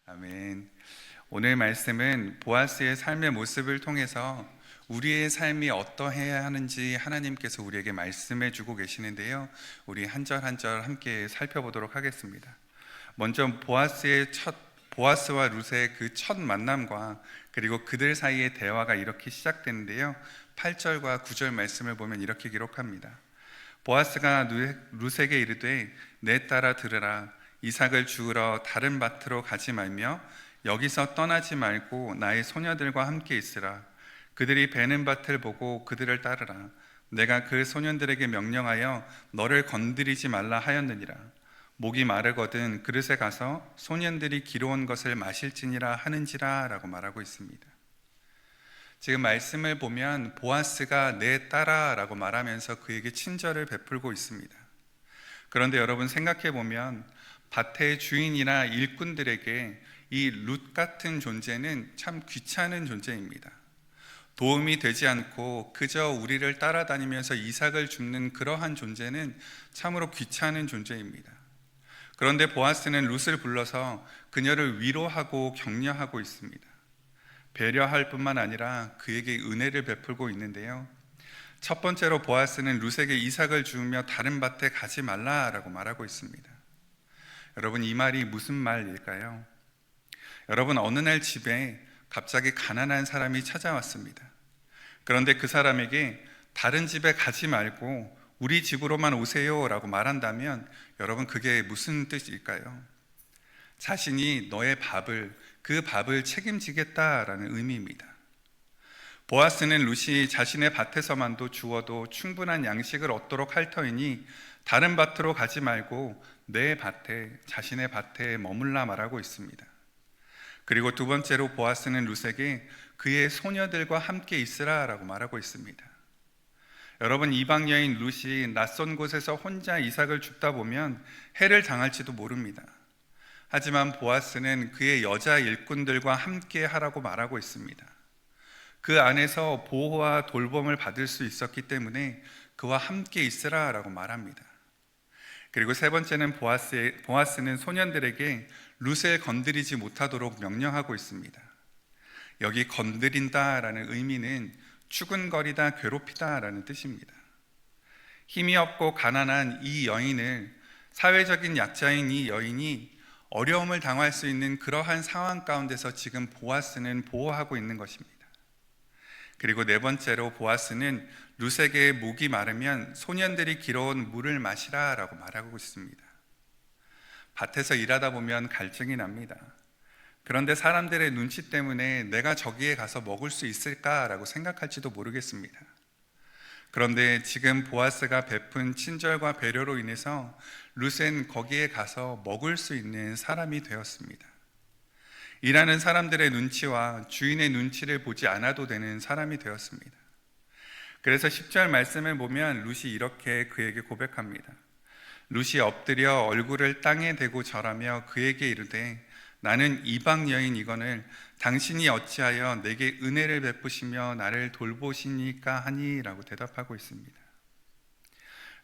아멘. 오늘 말씀은 보아스의 삶의 모습을 통해서 우리의 삶이 어떠해야 하는지 하나님께서 우리에게 말씀해 주고 계시는데요. 우리 한 절 한 절 함께 살펴보도록 하겠습니다. 먼저 보아스와 룻의 그 첫 만남과 그리고 그들 사이의 대화가 이렇게 시작되는데요. 8절과 9절 말씀을 보면 이렇게 기록합니다. 보아스가 룻에게 이르되 내 딸아 들으라. 이삭을 주우러 다른 밭으로 가지 말며 여기서 떠나지 말고 나의 소녀들과 함께 있으라. 그들이 베는 밭을 보고 그들을 따르라. 내가 그 소년들에게 명령하여 너를 건드리지 말라 하였느니라. 목이 마르거든 그릇에 가서 소년들이 기르온 것을 마실지니라 하는지라 라고 말하고 있습니다. 지금 말씀을 보면 보아스가 내 딸아 라고 말하면서 그에게 친절을 베풀고 있습니다. 그런데 여러분 생각해 보면 밭의 주인이나 일꾼들에게 이 룻 같은 존재는 참 귀찮은 존재입니다. 도움이 되지 않고 그저 우리를 따라다니면서 이삭을 줍는 그러한 존재는 참으로 귀찮은 존재입니다. 그런데 보아스는 룻을 불러서 그녀를 위로하고 격려하고 있습니다. 배려할 뿐만 아니라 그에게 은혜를 베풀고 있는데요. 첫 번째로 보아스는 룻에게 이삭을 주우며 다른 밭에 가지 말라라고 말하고 있습니다. 여러분, 이 말이 무슨 말일까요? 여러분, 어느 날 집에 갑자기 가난한 사람이 찾아왔습니다. 그런데 그 사람에게 다른 집에 가지 말고 우리 집으로만 오세요 라고 말한다면 여러분, 그게 무슨 뜻일까요? 자신이 그 밥을 책임지겠다라는 의미입니다. 보아스는 룻이 자신의 밭에서만도 주어도 충분한 양식을 얻도록 할 터이니 다른 밭으로 가지 말고 자신의 밭에 머물라 말하고 있습니다. 그리고 두 번째로 보아스는 룻에게 그의 소녀들과 함께 있으라 라고 말하고 있습니다. 여러분, 이방 여인 룻이 낯선 곳에서 혼자 이삭을 줍다 보면 해를 당할지도 모릅니다. 하지만 보아스는 그의 여자 일꾼들과 함께 하라고 말하고 있습니다. 그 안에서 보호와 돌봄을 받을 수 있었기 때문에 그와 함께 있으라 라고 말합니다. 그리고 세 번째는 보아스는 소년들에게 룻을 건드리지 못하도록 명령하고 있습니다. 여기 건드린다라는 의미는 추근거리다, 괴롭히다라는 뜻입니다. 힘이 없고 가난한 이 여인을, 사회적인 약자인 이 여인이 어려움을 당할 수 있는 그러한 상황 가운데서 지금 보아스는 보호하고 있는 것입니다. 그리고 네 번째로 보아스는 룻에게 목이 마르면 소년들이 길어온 물을 마시라 라고 말하고 있습니다. 밭에서 일하다 보면 갈증이 납니다. 그런데 사람들의 눈치 때문에 내가 저기에 가서 먹을 수 있을까라고 생각할지도 모르겠습니다. 그런데 지금 보아스가 베푼 친절과 배려로 인해서 룻은 거기에 가서 먹을 수 있는 사람이 되었습니다. 일하는 사람들의 눈치와 주인의 눈치를 보지 않아도 되는 사람이 되었습니다. 그래서 10절 말씀을 보면 룻이 이렇게 그에게 고백합니다. 룻이 엎드려 얼굴을 땅에 대고 절하며 그에게 이르되 나는 이방 여인이거늘 당신이 어찌하여 내게 은혜를 베푸시며 나를 돌보시니까 하니 라고 대답하고 있습니다.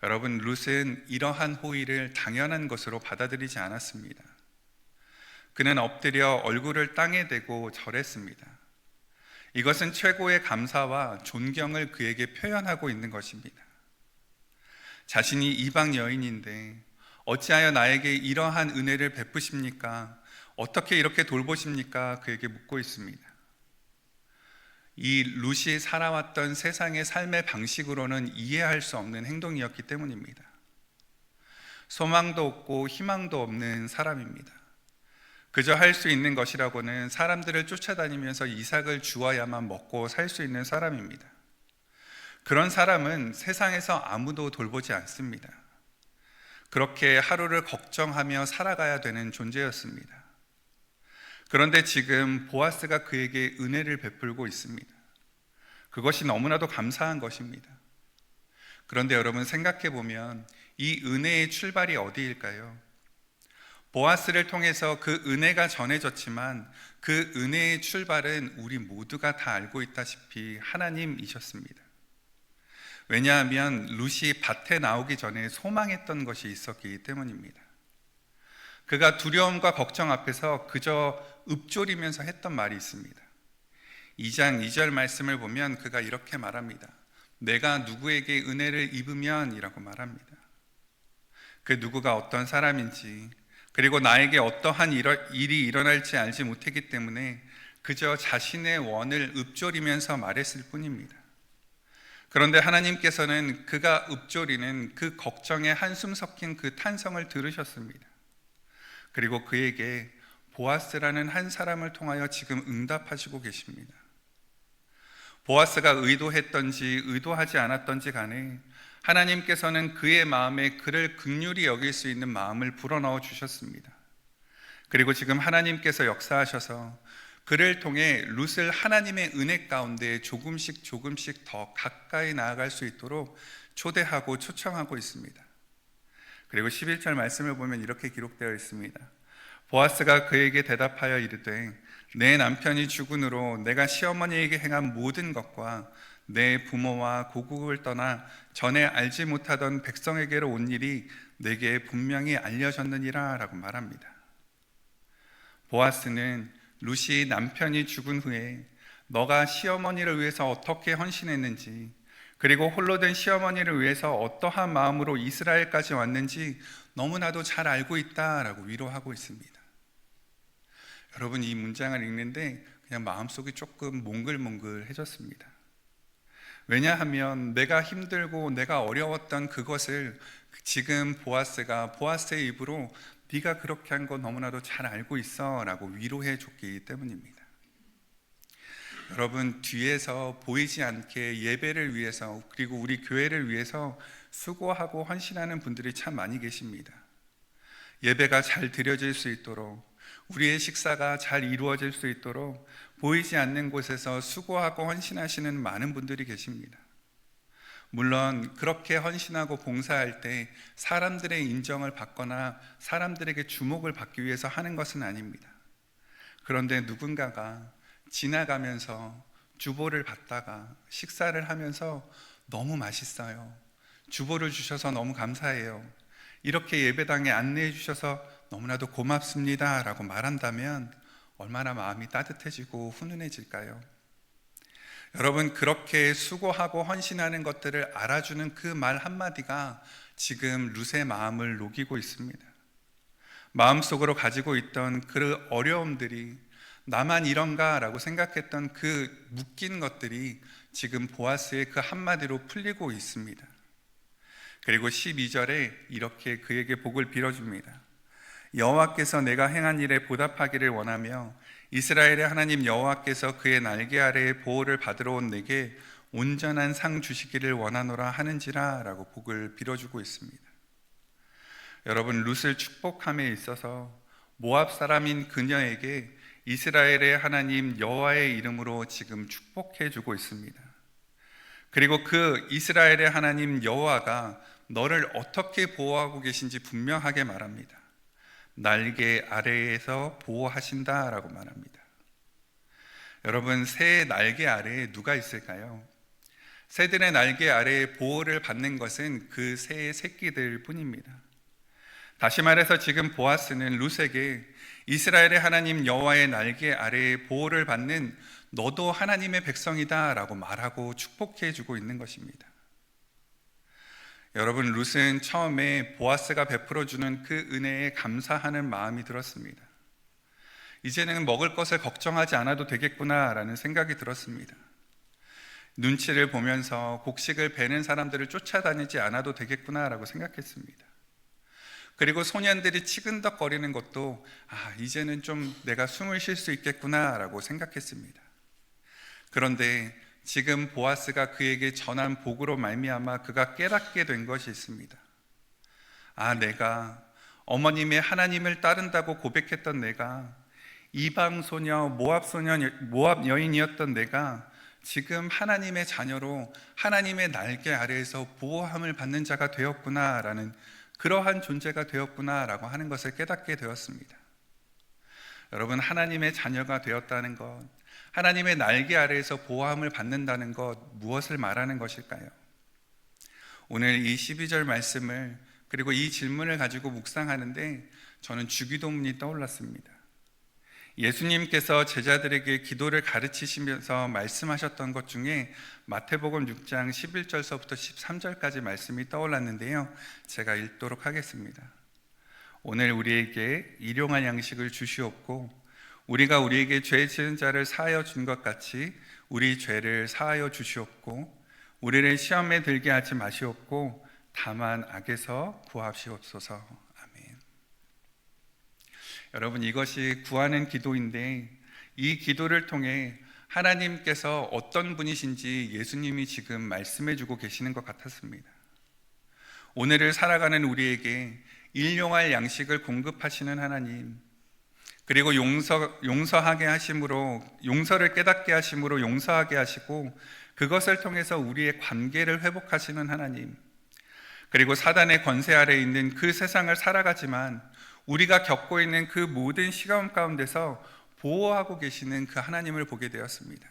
여러분, 룻은 이러한 호의를 당연한 것으로 받아들이지 않았습니다. 그는 엎드려 얼굴을 땅에 대고 절했습니다. 이것은 최고의 감사와 존경을 그에게 표현하고 있는 것입니다. 자신이 이방 여인인데 어찌하여 나에게 이러한 은혜를 베푸십니까? 어떻게 이렇게 돌보십니까? 그에게 묻고 있습니다. 이 룻이 살아왔던 세상의 삶의 방식으로는 이해할 수 없는 행동이었기 때문입니다. 소망도 없고 희망도 없는 사람입니다. 그저 할 수 있는 것이라고는 사람들을 쫓아다니면서 이삭을 주어야만 먹고 살 수 있는 사람입니다. 그런 사람은 세상에서 아무도 돌보지 않습니다. 그렇게 하루를 걱정하며 살아가야 되는 존재였습니다. 그런데 지금 보아스가 그에게 은혜를 베풀고 있습니다. 그것이 너무나도 감사한 것입니다. 그런데 여러분, 생각해 보면 이 은혜의 출발이 어디일까요? 보아스를 통해서 그 은혜가 전해졌지만 그 은혜의 출발은 우리 모두가 다 알고 있다시피 하나님이셨습니다. 왜냐하면 룻이 밭에 나오기 전에 소망했던 것이 있었기 때문입니다. 그가 두려움과 걱정 앞에서 그저 읊조리면서 했던 말이 있습니다. 2장 2절 말씀을 보면 그가 이렇게 말합니다. 내가 누구에게 은혜를 입으면 이라고 말합니다. 그 누구가 어떤 사람인지, 그리고 나에게 어떠한 일이 일어날지 알지 못했기 때문에 그저 자신의 원을 읊조리면서 말했을 뿐입니다. 그런데 하나님께서는 그가 읊조리는 그 걱정에 한숨 섞인 그 탄성을 들으셨습니다. 그리고 그에게 보아스라는 한 사람을 통하여 지금 응답하시고 계십니다. 보아스가 의도했던지 의도하지 않았던지 간에 하나님께서는 그의 마음에 그를 긍휼히 여길 수 있는 마음을 불어넣어 주셨습니다. 그리고 지금 하나님께서 역사하셔서 그를 통해 룻을 하나님의 은혜 가운데 조금씩 더 가까이 나아갈 수 있도록 초대하고 초청하고 있습니다. 그리고 11절 말씀을 보면 이렇게 기록되어 있습니다. 보아스가 그에게 대답하여 이르되 내 남편이 죽은으로 내가 시어머니에게 행한 모든 것과 내 부모와 고국을 떠나 전에 알지 못하던 백성에게로 온 일이 내게 분명히 알려졌느니라 라고 말합니다. 보아스는 룻이 남편이 죽은 후에 너가 시어머니를 위해서 어떻게 헌신했는지, 그리고 홀로 된 시어머니를 위해서 어떠한 마음으로 이스라엘까지 왔는지 너무나도 잘 알고 있다라고 위로하고 있습니다. 여러분, 이 문장을 읽는데 그냥 마음속이 조금 몽글몽글해졌습니다. 왜냐하면 내가 힘들고 내가 어려웠던 그것을 지금 보아스의 입으로 네가 그렇게 한 거 너무나도 잘 알고 있어 라고 위로해 줬기 때문입니다. 여러분, 뒤에서 보이지 않게 예배를 위해서, 그리고 우리 교회를 위해서 수고하고 헌신하는 분들이 참 많이 계십니다. 예배가 잘 드려질 수 있도록, 우리의 식사가 잘 이루어질 수 있도록 보이지 않는 곳에서 수고하고 헌신하시는 많은 분들이 계십니다. 물론 그렇게 헌신하고 봉사할 때 사람들의 인정을 받거나 사람들에게 주목을 받기 위해서 하는 것은 아닙니다. 그런데 누군가가 지나가면서 주보를 받다가 식사를 하면서 너무 맛있어요, 주보를 주셔서 너무 감사해요, 이렇게 예배당에 안내해 주셔서 너무나도 고맙습니다 라고 말한다면 얼마나 마음이 따뜻해지고 훈훈해질까요? 여러분, 그렇게 수고하고 헌신하는 것들을 알아주는 그 말 한마디가 지금 룻의 마음을 녹이고 있습니다. 마음속으로 가지고 있던 그 어려움들이, 나만 이런가 라고 생각했던 그 묶인 것들이 지금 보아스의 그 한마디로 풀리고 있습니다. 그리고 12절에 이렇게 그에게 복을 빌어줍니다. 여호와께서 내가 행한 일에 보답하기를 원하며 이스라엘의 하나님 여호와께서 그의 날개 아래에 보호를 받으러 온 내게 온전한 상 주시기를 원하노라 하는지라 라고 복을 빌어주고 있습니다. 여러분, 룻을 축복함에 있어서 모압 사람인 그녀에게 이스라엘의 하나님 여호와의 이름으로 지금 축복해 주고 있습니다. 그리고 그 이스라엘의 하나님 여호와가 너를 어떻게 보호하고 계신지 분명하게 말합니다. 날개 아래에서 보호하신다라고 말합니다. 여러분, 새의 날개 아래에 누가 있을까요? 새들의 날개 아래에 보호를 받는 것은 그 새의 새끼들 뿐입니다. 다시 말해서 지금 보아스는 룻에게 이스라엘의 하나님 여호와의 날개 아래에 보호를 받는 너도 하나님의 백성이다 라고 말하고 축복해 주고 있는 것입니다. 여러분, 룻은 처음에 보아스가 베풀어 주는 그 은혜에 감사하는 마음이 들었습니다. 이제는 먹을 것을 걱정하지 않아도 되겠구나 라는 생각이 들었습니다. 눈치를 보면서 곡식을 베는 사람들을 쫓아다니지 않아도 되겠구나 라고 생각했습니다. 그리고 소년들이 치근덕거리는 것도 이제는 좀 내가 숨을 쉴 수 있겠구나 라고 생각했습니다. 그런데 지금 보아스가 그에게 전한 복으로 말미암아 그가 깨닫게 된 것이 있습니다. 내가 어머님의 하나님을 따른다고 고백했던 내가, 이방 소녀, 모압 여인이었던 내가 지금 하나님의 자녀로 하나님의 날개 아래에서 보호함을 받는 자가 되었구나라는, 그러한 존재가 되었구나라고 하는 것을 깨닫게 되었습니다. 여러분, 하나님의 자녀가 되었다는 것, 하나님의 날개 아래에서 보호함을 받는다는 것, 무엇을 말하는 것일까요? 오늘 이 12절 말씀을 그리고 이 질문을 가지고 묵상하는데 저는 주기도문이 떠올랐습니다. 예수님께서 제자들에게 기도를 가르치시면서 말씀하셨던 것 중에 마태복음 6장 11절서부터 13절까지 말씀이 떠올랐는데요, 제가 읽도록 하겠습니다. 오늘 우리에게 일용할 양식을 주시옵고 우리가 우리에게 죄 지은 자를 사하여 준 것 같이 우리 죄를 사하여 주시옵고 우리를 시험에 들게 하지 마시옵고 다만 악에서 구하시옵소서. 아멘. 여러분, 이것이 구하는 기도인데 이 기도를 통해 하나님께서 어떤 분이신지 예수님이 지금 말씀해 주고 계시는 것 같았습니다. 오늘을 살아가는 우리에게 일용할 양식을 공급하시는 하나님, 그리고 용서하게 하심으로, 용서를 깨닫게 하심으로 용서하게 하시고 그것을 통해서 우리의 관계를 회복하시는 하나님, 그리고 사단의 권세 아래에 있는 그 세상을 살아가지만 우리가 겪고 있는 그 모든 시험 가운데서 보호하고 계시는 그 하나님을 보게 되었습니다.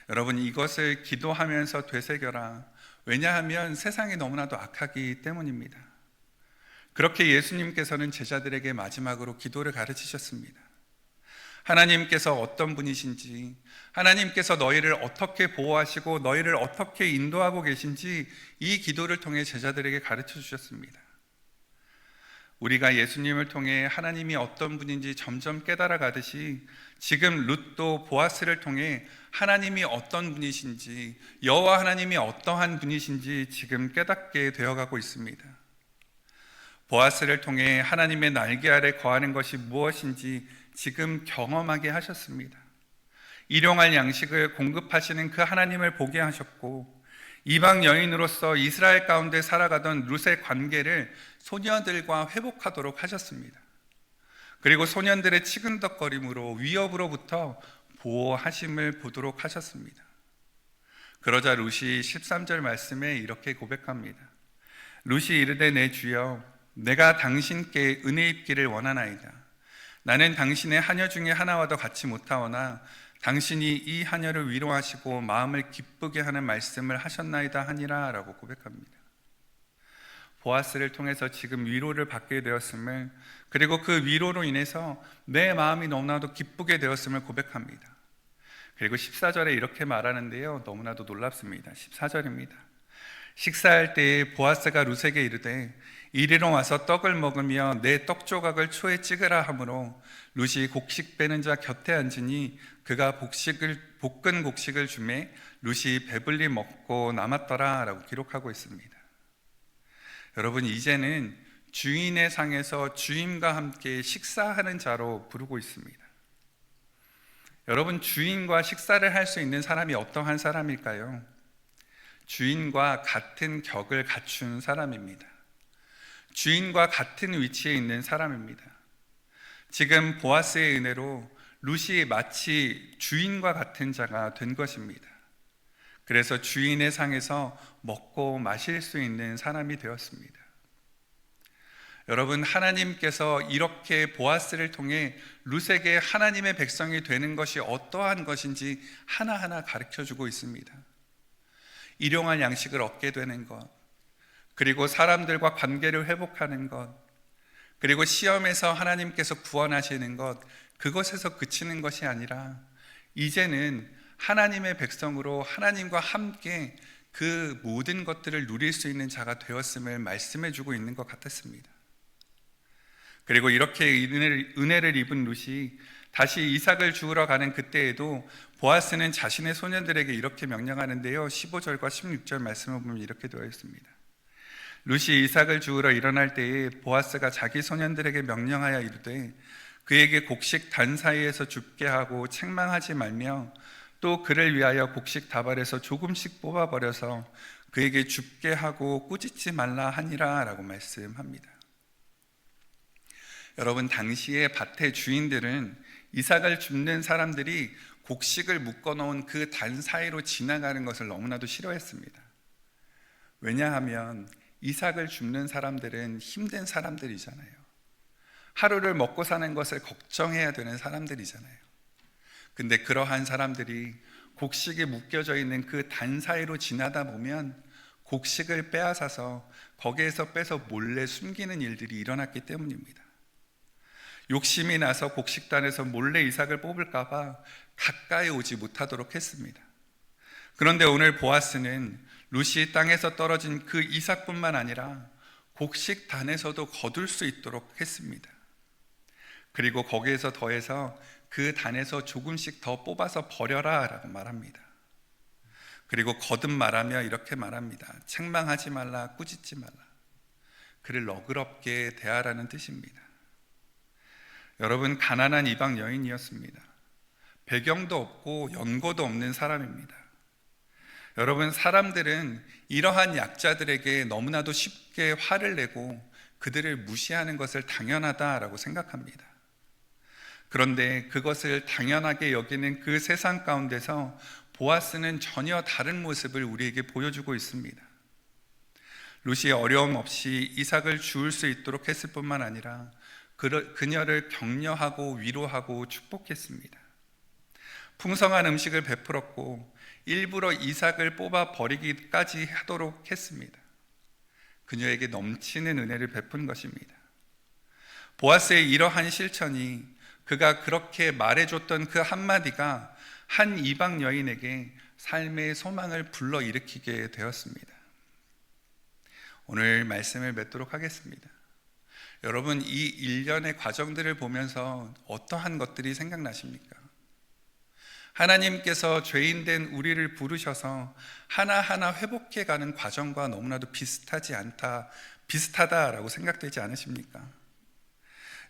여러분, 이것을 기도하면서 되새겨라. 왜냐하면 세상이 너무나도 악하기 때문입니다. 그렇게 예수님께서는 제자들에게 마지막으로 기도를 가르치셨습니다. 하나님께서 어떤 분이신지, 하나님께서 너희를 어떻게 보호하시고 너희를 어떻게 인도하고 계신지 이 기도를 통해 제자들에게 가르쳐 주셨습니다. 우리가 예수님을 통해 하나님이 어떤 분인지 점점 깨달아 가듯이 지금 룻도 보아스를 통해 하나님이 어떤 분이신지, 여호와 하나님이 어떠한 분이신지 지금 깨닫게 되어가고 있습니다. 보아스를 통해 하나님의 날개 아래 거하는 것이 무엇인지 지금 경험하게 하셨습니다. 일용할 양식을 공급하시는 그 하나님을 보게 하셨고, 이방 여인으로서 이스라엘 가운데 살아가던 룻의 관계를 소녀들과 회복하도록 하셨습니다. 그리고 소년들의 치근덕거림으로 위협으로부터 보호하심을 보도록 하셨습니다. 그러자 룻이 13절 말씀에 이렇게 고백합니다. 룻이 이르되 내 주여, 내가 당신께 은혜 입기를 원하나이다. 나는 당신의 하녀 중에 하나와도 같이 못하오나 당신이 이 하녀를 위로하시고 마음을 기쁘게 하는 말씀을 하셨나이다 하니라 라고 고백합니다. 보아스를 통해서 지금 위로를 받게 되었음을, 그리고 그 위로로 인해서 내 마음이 너무나도 기쁘게 되었음을 고백합니다. 그리고 14절에 이렇게 말하는데요, 너무나도 놀랍습니다. 14절입니다. 식사할 때에 보아스가 룻에게 이르되 이리로 와서 떡을 먹으며 내 떡 조각을 초에 찍으라 하므로 룻이 곡식 빼는 자 곁에 앉으니 그가 볶은 곡식을 주매 룻이 배불리 먹고 남았더라 라고 기록하고 있습니다. 여러분, 이제는 주인의 상에서 주인과 함께 식사하는 자로 부르고 있습니다. 여러분, 주인과 식사를 할 수 있는 사람이 어떠한 사람일까요? 주인과 같은 격을 갖춘 사람입니다. 주인과 같은 위치에 있는 사람입니다. 지금 보아스의 은혜로 룻이 마치 주인과 같은 자가 된 것입니다. 그래서 주인의 상에서 먹고 마실 수 있는 사람이 되었습니다. 여러분, 하나님께서 이렇게 보아스를 통해 룻에게 하나님의 백성이 되는 것이 어떠한 것인지 하나하나 가르쳐주고 있습니다. 일용할 양식을 얻게 되는 것, 그리고 사람들과 관계를 회복하는 것, 그리고 시험에서 하나님께서 구원하시는 것, 그것에서 그치는 것이 아니라 이제는 하나님의 백성으로 하나님과 함께 그 모든 것들을 누릴 수 있는 자가 되었음을 말씀해 주고 있는 것 같았습니다. 그리고 이렇게 은혜를 입은 룻이 다시 이삭을 주우러 가는 그때에도 보아스는 자신의 소년들에게 이렇게 명령하는데요, 15절과 16절 말씀을 보면 이렇게 되어 있습니다. 룻이 이삭을 주우러 일어날 때에 보아스가 자기 소년들에게 명령하여 이르되 그에게 곡식 단 사이에서 줍게 하고 책망하지 말며 또 그를 위하여 곡식 다발에서 조금씩 뽑아버려서 그에게 줍게 하고 꾸짖지 말라 하니라 라고 말씀합니다. 여러분, 당시의 밭의 주인들은 이삭을 줍는 사람들이 곡식을 묶어놓은 그 단 사이로 지나가는 것을 너무나도 싫어했습니다. 왜냐하면 이삭을 줍는 사람들은 힘든 사람들이잖아요. 하루를 먹고 사는 것을 걱정해야 되는 사람들이잖아요. 근데 그러한 사람들이 곡식에 묶여져 있는 그 단 사이로 지나다 보면 곡식을 빼앗아서 거기에서 빼서 몰래 숨기는 일들이 일어났기 때문입니다. 욕심이 나서 곡식단에서 몰래 이삭을 뽑을까 봐 가까이 오지 못하도록 했습니다. 그런데 오늘 보아스는 룻이 땅에서 떨어진 그 이삭뿐만 아니라 곡식단에서도 거둘 수 있도록 했습니다. 그리고 거기에서 더해서 그 단에서 조금씩 더 뽑아서 버려라 라고 말합니다. 그리고 거듭 말하며 이렇게 말합니다. 책망하지 말라, 꾸짖지 말라. 그를 너그럽게 대하라는 뜻입니다. 여러분, 가난한 이방 여인이었습니다. 배경도 없고 연고도 없는 사람입니다. 여러분, 사람들은 이러한 약자들에게 너무나도 쉽게 화를 내고 그들을 무시하는 것을 당연하다라고 생각합니다. 그런데 그것을 당연하게 여기는 그 세상 가운데서 보아스는 전혀 다른 모습을 우리에게 보여주고 있습니다. 룻이 어려움 없이 이삭을 주울 수 있도록 했을 뿐만 아니라 그녀를 격려하고 위로하고 축복했습니다. 풍성한 음식을 베풀었고 일부러 이삭을 뽑아 버리기까지 하도록 했습니다. 그녀에게 넘치는 은혜를 베푼 것입니다. 보아스의 이러한 실천이 그가 그렇게 말해줬던 그 한마디가 한 이방 여인에게 삶의 소망을 불러일으키게 되었습니다. 오늘 말씀을 맺도록 하겠습니다. 여러분, 이 일련의 과정들을 보면서 어떠한 것들이 생각나십니까? 하나님께서 죄인된 우리를 부르셔서 하나하나 회복해가는 과정과 너무나도 비슷하다라고 생각되지 않으십니까?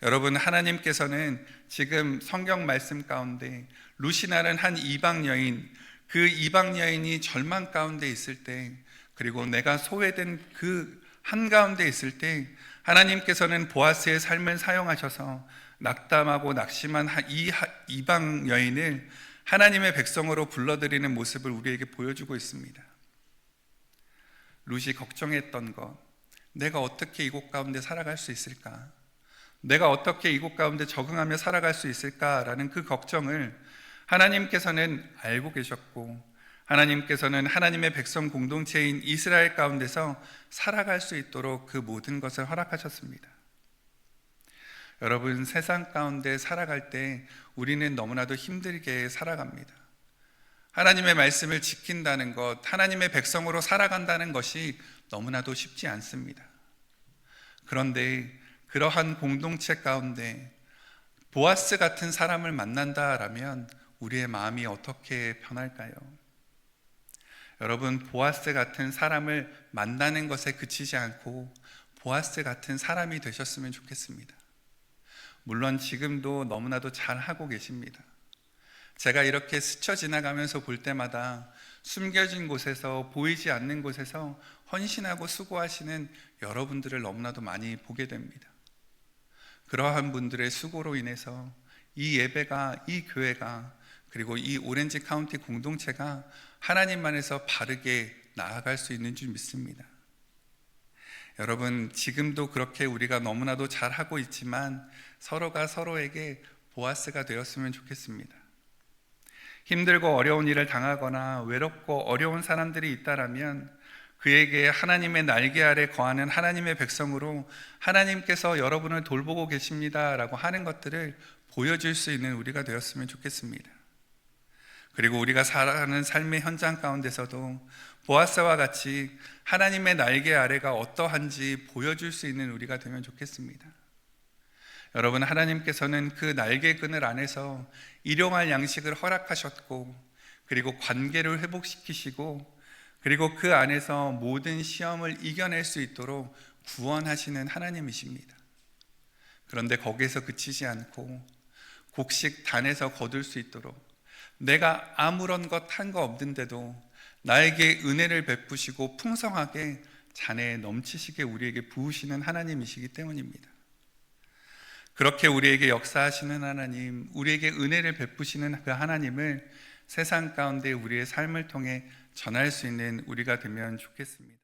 여러분, 하나님께서는 지금 성경 말씀 가운데 룻이라는 한 이방 여인, 그 이방 여인이 절망 가운데 있을 때, 그리고 내가 소외된 그 한가운데 있을 때 하나님께서는 보아스의 삶을 사용하셔서 낙담하고 낙심한 이 이방 여인을 하나님의 백성으로 불러들이는 모습을 우리에게 보여주고 있습니다. 룻이 걱정했던 것, 내가 어떻게 이곳 가운데 살아갈 수 있을까? 내가 어떻게 이곳 가운데 적응하며 살아갈 수 있을까라는 그 걱정을 하나님께서는 알고 계셨고, 하나님께서는 하나님의 백성 공동체인 이스라엘 가운데서 살아갈 수 있도록 그 모든 것을 허락하셨습니다. 여러분, 세상 가운데 살아갈 때 우리는 너무나도 힘들게 살아갑니다. 하나님의 말씀을 지킨다는 것, 하나님의 백성으로 살아간다는 것이 너무나도 쉽지 않습니다. 그런데 그러한 공동체 가운데 보아스 같은 사람을 만난다라면 우리의 마음이 어떻게 변할까요? 여러분, 보아스 같은 사람을 만나는 것에 그치지 않고 보아스 같은 사람이 되셨으면 좋겠습니다. 물론 지금도 너무나도 잘하고 계십니다. 제가 이렇게 스쳐 지나가면서 볼 때마다 숨겨진 곳에서, 보이지 않는 곳에서 헌신하고 수고하시는 여러분들을 너무나도 많이 보게 됩니다. 그러한 분들의 수고로 인해서 이 예배가, 이 교회가, 그리고 이 오렌지 카운티 공동체가 하나님만에서 바르게 나아갈 수 있는 줄 믿습니다. 여러분, 지금도 그렇게 우리가 너무나도 잘하고 있지만 서로가 서로에게 보아스가 되었으면 좋겠습니다. 힘들고 어려운 일을 당하거나 외롭고 어려운 사람들이 있다라면 그에게 하나님의 날개 아래 거하는 하나님의 백성으로 하나님께서 여러분을 돌보고 계십니다라고 하는 것들을 보여줄 수 있는 우리가 되었으면 좋겠습니다. 그리고 우리가 살아가는 삶의 현장 가운데서도 보아스와 같이 하나님의 날개 아래가 어떠한지 보여줄 수 있는 우리가 되면 좋겠습니다. 여러분, 하나님께서는 그 날개 그늘 안에서 일용할 양식을 허락하셨고, 그리고 관계를 회복시키시고, 그리고 그 안에서 모든 시험을 이겨낼 수 있도록 구원하시는 하나님이십니다. 그런데 거기에서 그치지 않고 곡식 단에서 거둘 수 있도록 내가 아무런 것 한 거 없는데도 나에게 은혜를 베푸시고 풍성하게 잔에 넘치시게 우리에게 부으시는 하나님이시기 때문입니다. 그렇게 우리에게 역사하시는 하나님, 우리에게 은혜를 베푸시는 그 하나님을 세상 가운데 우리의 삶을 통해 전할 수 있는 우리가 되면 좋겠습니다.